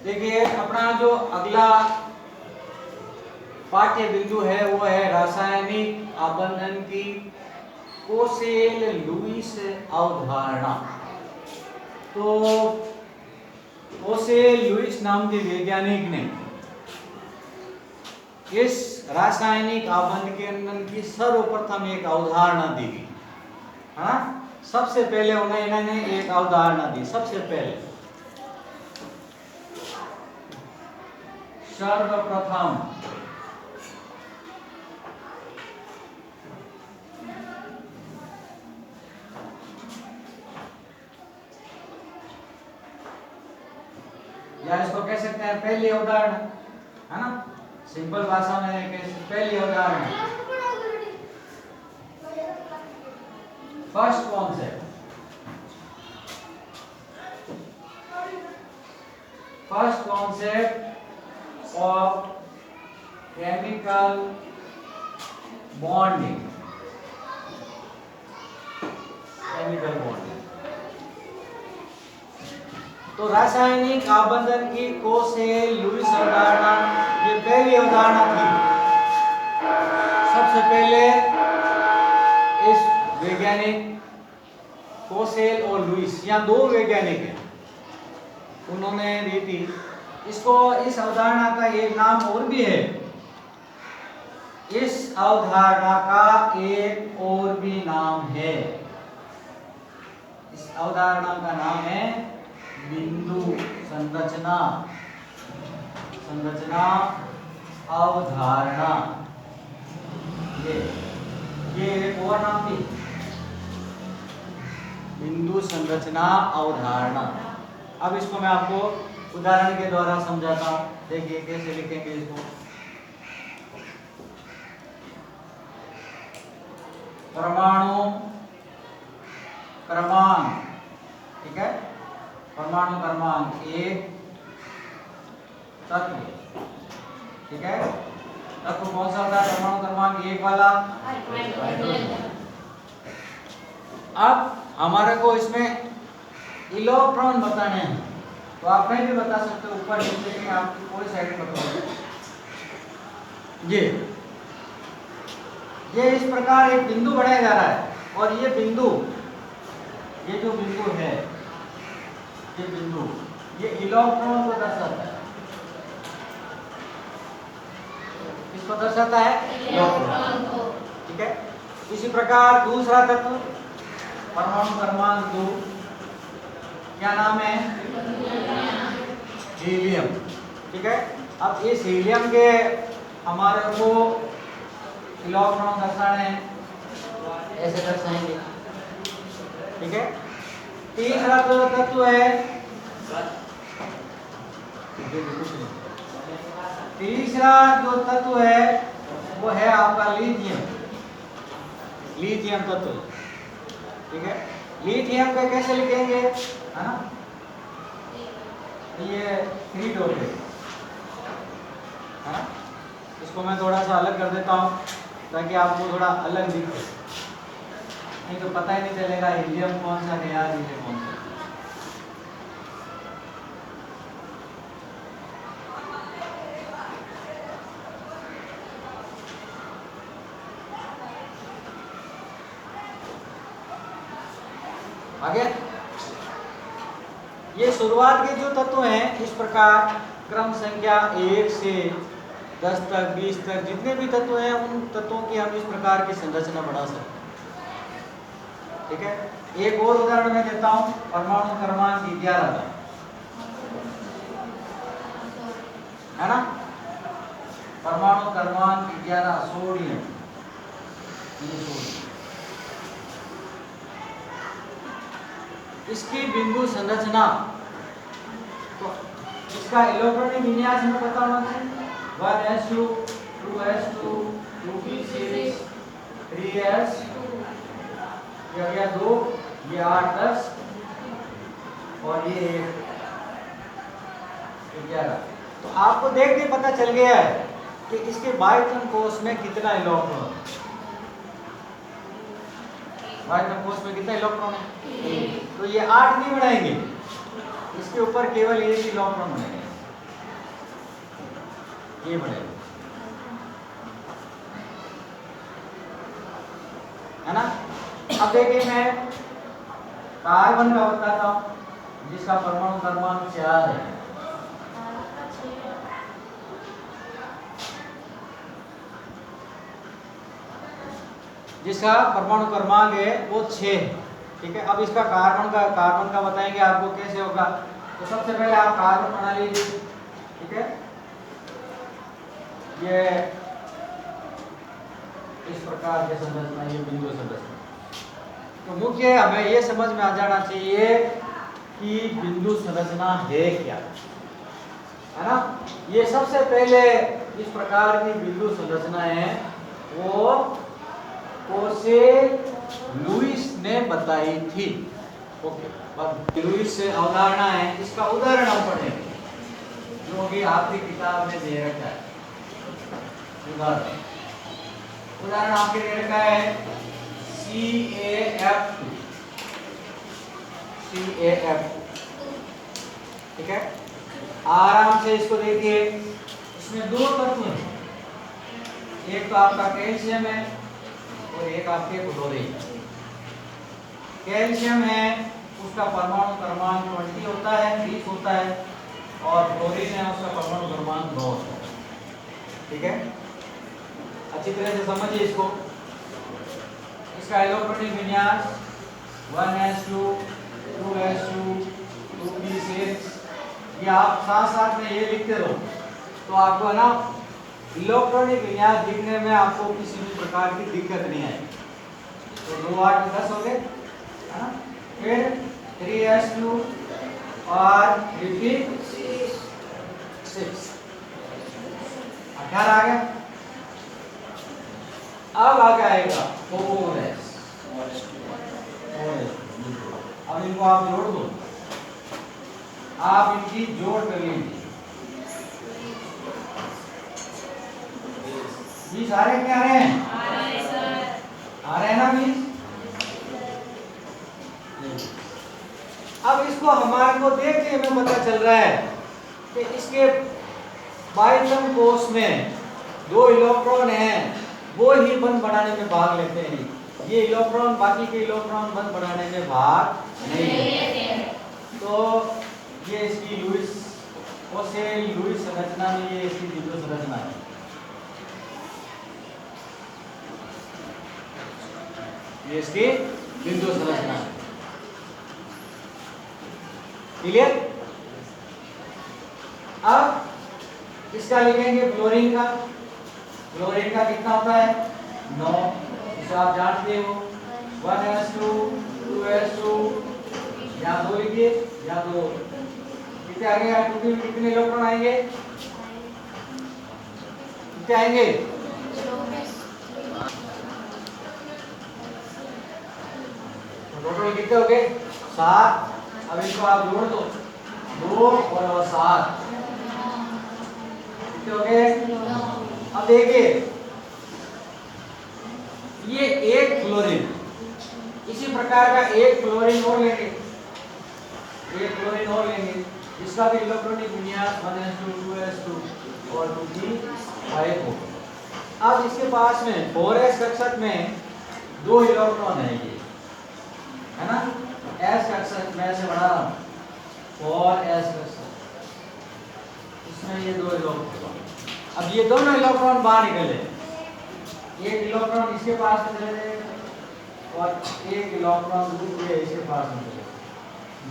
देखिए अपना जो अगला पाठ्य बिंदु है वो है रासायनिक आबंधन की कोसेल लुईस अवधारणा। तो कोसेल लुईस नाम के वैज्ञानिक ने इस रासायनिक आबंधन की सर्वप्रथम एक अवधारणा दी। हाँ, सबसे पहले उन्हें इन्होंने एक अवधारणा दी। सबसे पहले सर्वप्रथम या इसको कह सकते हैं पहली अवधारणा, है ना, सिंपल भाषा में पहली अवधारणा, first concept, first concept of chemical bonding, chemical bonding. तो रासायनिक आबंधन की कोसेल लुईस अवधारणा ये पहली अवधारणा थी। सबसे पहले इस वैज्ञानिक कोसेल और लुईस, यहाँ दो वैज्ञानिक हैं, उन्होंने दी थी। इसको इस अवधारणा का एक नाम और भी है। इस अवधारणा का एक और भी नाम है। इस अवधारणा का नाम है बिंदु संरचना, संरचना अवधारणा। ये एक और नाम भी, बिंदु संरचना अवधारणा। अब इसको मैं आपको उदाहरण के द्वारा समझाता हूं। देखिए कैसे लिखेंगे इसको। परमाणु क्रमांक, ठीक है, परमाणु क्रमांक एक तत्व, ठीक है, तत्व कौन सा होता है परमाणु क्रमांक एक वाला? अब हमारे को इसमें इलेक्ट्रॉन बताने हैं, तो आप कहीं भी बता सकते हो, ऊपर नीचे कहीं आपकी कोई साइड बताओ। ये इस प्रकार एक बिंदु बनाया जा रहा है, और ये बिंदु, ये जो बिंदु है, ये बिंदु ये इलेक्ट्रॉन को दर्शाता है। किसको दर्शाता है? इलेक्ट्रॉन को, ठीक है। इसी प्रकार दूसरा तत्व परमाणु क्रमांक 2, क्या नाम है? हीलियम, ठीक है। अब इस हीलियम के हमारे को इलेक्ट्रॉन दर्शाने हैं, ऐसे दर्शाएंगे, ठीक है। तीसरा जो तत्व है, तीसरा जो तत्व है वो है आपका लिथियम, लिथियम तत्व, ठीक है। लिथियम को कैसे लिखेंगे, है ना, ये 3 डॉट है ना। इसको मैं थोड़ा सा अलग कर देता हूँ ताकि आपको थोड़ा अलग दिखे, नहीं तो पता ही नहीं चलेगा हीलियम कौन सा है या हीलियम कौन सा। आगे ये शुरुआत के जो तत्व हैं इस प्रकार क्रम संख्या 1 से 10 तक 20 तक जितने भी तत्व हैं उन तत्वों की हम इस प्रकार की संरचना बना सकते हैं, ठीक है। एक और उदाहरण मैं देता हूं, परमाणु क्रमांक 11 का, है ना, परमाणु क्रमांक 11 सोडियम, इसकी बिंदु संरचना, तो इसका इलेक्ट्रॉनिक विन्यास हमें पता होना चाहिए। 1s2 2s2 2p6 3s, ये आ गया 2, ये 8 10 और ये 11। तो आपको देख के पता चल गया है कि इसके बाह्यतम कोश में कितना इलेक्ट्रॉन, बाह्यतम कोश में कितना इलेक्ट्रॉन है? तो ये 8 नहीं बढ़ाएंगे, इसके ऊपर केवल एक इलेक्ट्रॉन बनेगा, ये बढ़ेगा, है ना। अब देखिए मैं कार्बन का बताता हूं जिसका परमाणु क्रमांक 4 है। जिसका परमाणु क्रमांक है वो 6 है, ठीक है। अब इसका कार्बन का बताएंगे आपको कैसे होगा। तो सबसे पहले आप कार्बन बना लीजिए, ठीक है। ये इस प्रकार के संरचना, ये बिंदु संरचना। तो मुख्य हमें ये समझ में आ जाना चाहिए कि बिंदु संरचना है क्या, है ना। ये सबसे पहले इस प्रकार की बिंदु संरचना है वो कोसे लुईस ने बताई थी। ओके, अब लुईस से अवधारणा है, इसका उदाहरण हम पढ़ेंगे जो कि आपकी किताब में दे रखा है। उदाहरण आपके दे रखा है CaF2, ठीक है। आराम से इसको देखिए, इसमें 2 तत्व हैं, एक तो आपका कैल्शियम है और एक आपके क्लोरीन। कैल्शियम है उसका परमाणु क्रमांक 20 होता है, 30 होता है, और क्लोरीन है उसका परमाणु क्रमांक 9 होता है, ठीक है। अच्छी तरह से समझिए इसको। इसका इलेक्ट्रॉनिक विन्यास 1s2 2s2 2p6, ये आप साथ साथ में ये लिखते रहो तो आपको ना इलेक्ट्रॉनिक विन्यास लिखने में आपको किसी भी प्रकार की दिक्कत नहीं आएगी। तो 2 8 10 हो गए, है ना। फिर 3s2 और 3p6 18 आ गया। अब आगे आएगा 4s, अब इनको आप जोड़ दो, आप इनकी जोड़ कर लीजिए। 20 आ रहे, क्या आ रहे हैं? आ रहे हैं ना 20। अब इसको हमारे को देख के हमें पता चल रहा है कि इसके बाह्यतम कोश में 2 इलेक्ट्रॉन हैं, वो ही बंध बढ़ाने में भाग लेते हैं। ये इलेक्ट्रॉन बाकी के इलेक्ट्रॉन बंध बढ़ाने में भाग नहीं लेते। तो ये इसकी लुईस संरचना में ये इसकी बिंदु संरचना है। ये इसकी बिंदु संरचना है। क्लियर? अब इसका लिखेंगे क्लोरीन का। क्लोरीन का कितना होता है? 9, इसे आप जानते हो। 1s2 2s2, यहाँ 2 लिखिए, यहाँ 2 कितने आएंगे? टोटल कितने इलेक्ट्रॉन आएंगे? कितने आएंगे? टोटल कितने हो गए? 7। अब इनको आप जोड़ दो, 2 और 7 कितने हो गए? अब देखिए ये एक क्लोरीन, इसी प्रकार का एक क्लोरीन और लेंगे, एक क्लोरीन और लेंगे, इसका भी इलेक्ट्रॉनिक विन्यास 1s2 2s2 और 2p5 हो। अब इसके पास में 4s कक्षक में 2 इलेक्ट्रॉन है, ये है ना। s कक्षक में से बढ़ा रहा हूं, 4s कक्षक, इसमें ये 2 इलेक्ट्रॉन। अब ये दोनों इलेक्ट्रॉन बाहर निकले, एक इलेक्ट्रॉन इसके पास में चले जाएगा और एक इलेक्ट्रॉन दूसरे इसके पास में चले जाएगा।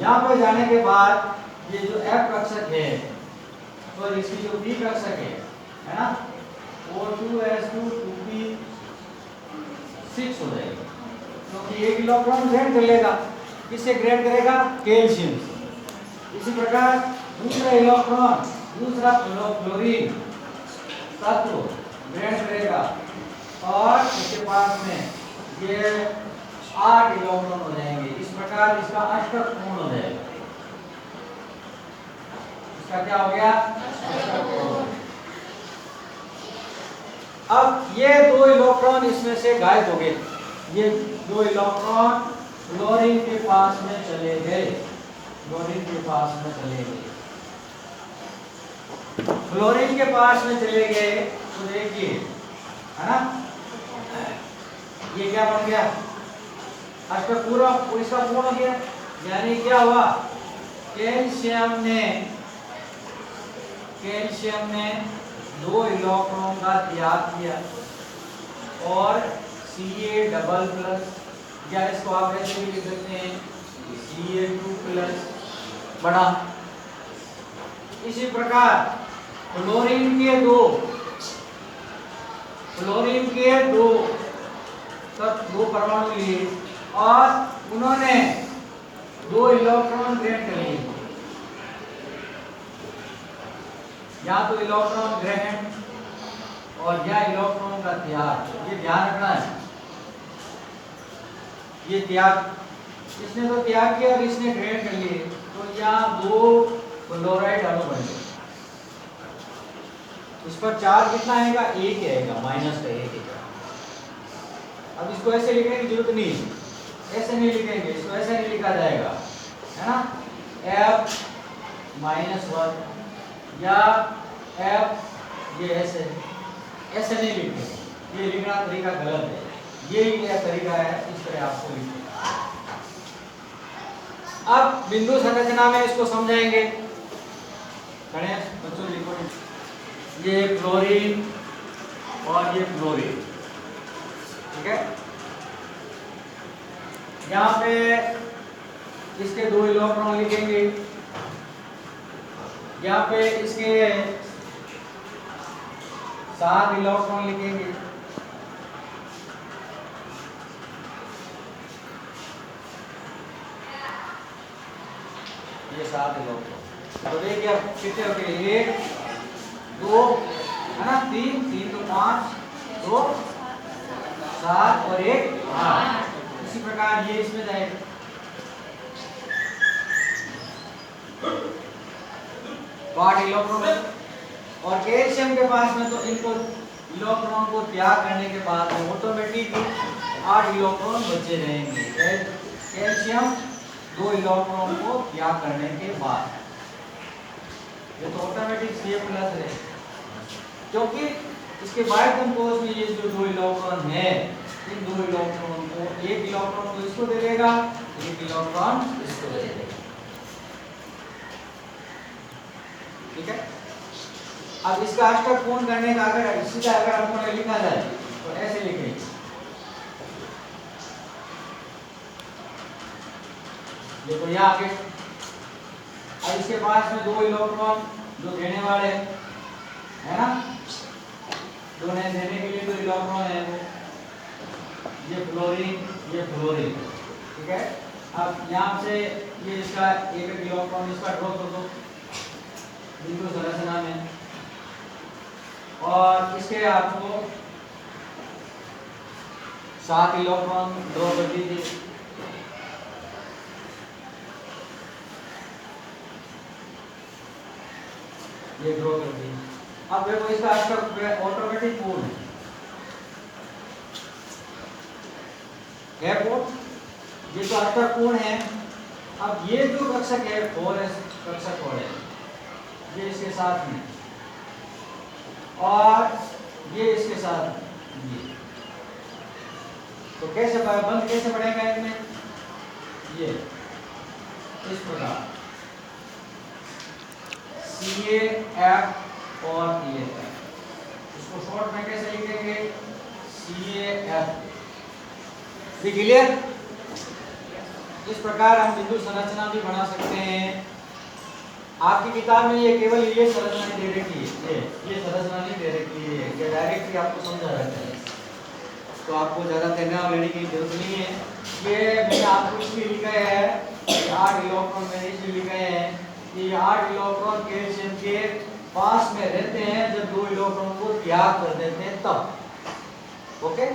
यहाँ पे जाने के बाद ये जो F कक्षक है और इसकी जो P कक्षक है ना, वो 2s2 2p6 हो जाएगी, क्योंकि एक इलेक्ट्रॉन ग्रहण कर लेगा। किससे ग्रहण करेगा? कैल्शियम से। इसी प्रकार दूसरा इलेक्ट्रॉन, दूसरा क्लोरीन तत्व ग्रहण करेगा और इसके पास में ये 8 इलेक्ट्रॉन हो जाएंगे। इस प्रकार इसका अष्टक पूर्ण हो जाएगा। इसका क्या हो गया? अष्टक पूर्ण। अब ये 2 इलेक्ट्रॉन इसमें से गायब हो गए, ये 2 इलेक्ट्रॉन क्लोरीन के पास में चले गए, क्लोरीन के पास में चले गए। फ्लोरीन के पास में चले गए तो देखिए, है ना, ये क्या बन गया, अष्टक पूरा इसका पूर्ण हो गया, यानी क्या हुआ, कैल्शियम ने 2 इलेक्ट्रॉन का त्याग किया और Ca डबल प्लस, या इसको आप ऐसे भी लिख सकते हैं Ca2 प्लस बड़ा। इसी प्रकार फ्लोरीन के दो परमाणु लिए और उन्होंने 2 इलेक्ट्रॉन ग्रहण कर लिए, या तो इलेक्ट्रॉन ग्रहण और या इलेक्ट्रॉन का त्याग, ये ध्यान रखना है। ये त्याग, इसने तो त्याग किया और इसने ग्रहण कर लिए, तो यहाँ 2 फ्लोराइड अणु बन गए। इस पर चार्ज कितना आएगा, 1 आएगा, माइनस का 1 आएगा। अब इसको ऐसे लिखने की जरूरत नहीं है, ऐसे नहीं लिखेंगे, इसको ऐसे नहीं लिखा जाएगा, है ना, F -1 या F, ये ऐसे नहीं लिखेंगे, ये लिखना तरीका गलत है, ये तरीका है, इस तरह आपको लिखना। अब बिंदु संरचना में इसको समझाएंगे। गणेश बच्चों लिखो, ये फ्लोरीन और ये फ्लोरीन, ठीक है। यहाँ पे इसके 2 इलेक्ट्रॉन लिखेंगे, यहाँ पे इसके 7 इलेक्ट्रॉन लिखेंगे, ये 7 इलेक्ट्रॉन। तो देखिए अब कितने हो गए, 1 2 है ना, 3 तो 5, 2 7 और 1 8। इसी प्रकार ये इसमें जाएगा, 8 इलेक्ट्रॉन। और कैल्शियम के पास में तो इनको इलेक्ट्रॉन को त्याग करने के बाद में ऑटोमेटिकली 8 इलेक्ट्रॉन बचे रहेंगे। कैल्शियम 2 इलेक्ट्रॉन को त्याग करने के बाद, ये तो ऑटोमेटिक Ca+ है, क्योंकि इसके बाह्य कोश में ये जो 2 इलेक्ट्रॉन है, इन 2 इलेक्ट्रॉन को, 1 इलेक्ट्रॉन को इसको दे देगा, 1 इलेक्ट्रॉन इसको दे देगा, ठीक है। अब इसका अष्टक पूर्ण करने का अगर सीधा अगर आपको लिखा जाए तो ऐसे लिखेंगे, देखो यहाँ आगे। अब इसके पास में 2 इलेक्ट्रॉन जो देने वाले है ना, दोनों देने के लिए 2 इलेक्ट्रॉन है, वो ये फ्लोरीन, ठीक है। अब यहाँ से ये इसका 1 इलेक्ट्रॉन इसका ड्रॉ कर दो बिंदु संरचना में, और इसके आपको 7 इलेक्ट्रॉन ड्रॉ कर दीजिए। ये ड्रॉ कर दी। अब देखो इसका अष्टक ऑटोमेटिक पूर्ण है पूर्ण, ये तो अष्टक पूर्ण है। अब ये जो कक्षक है 4s कक्षक है, ये इसके साथ में और ये इसके साथ ये, तो कैसे बंद कैसे पड़ेगा इनमें, ये इस प्रकार CaF और EF। इसको शॉर्ट में कैसे लिखेंगे, CaF। क्लियर। इस प्रकार हम बिंदु संरचना भी बना सकते हैं। आपकी किताब में ये केवल ये संरचना दे रखी है, ये संरचना नहीं दे रखी है, ये डायरेक्टली आपको समझा रखा है, तो आपको ज़्यादा तनाव लेने की जरूरत नहीं है। ये मैंने आपको इसलिए लिखा है, 8 इलेक्ट्रॉन मैंने इसलिए लिखा है कि 8 इलेक्ट्रॉन कैल्शियम के पास में रहते हैं जब 2 इलेक्ट्रॉन को त्याग कर देते हैं तब। ओके।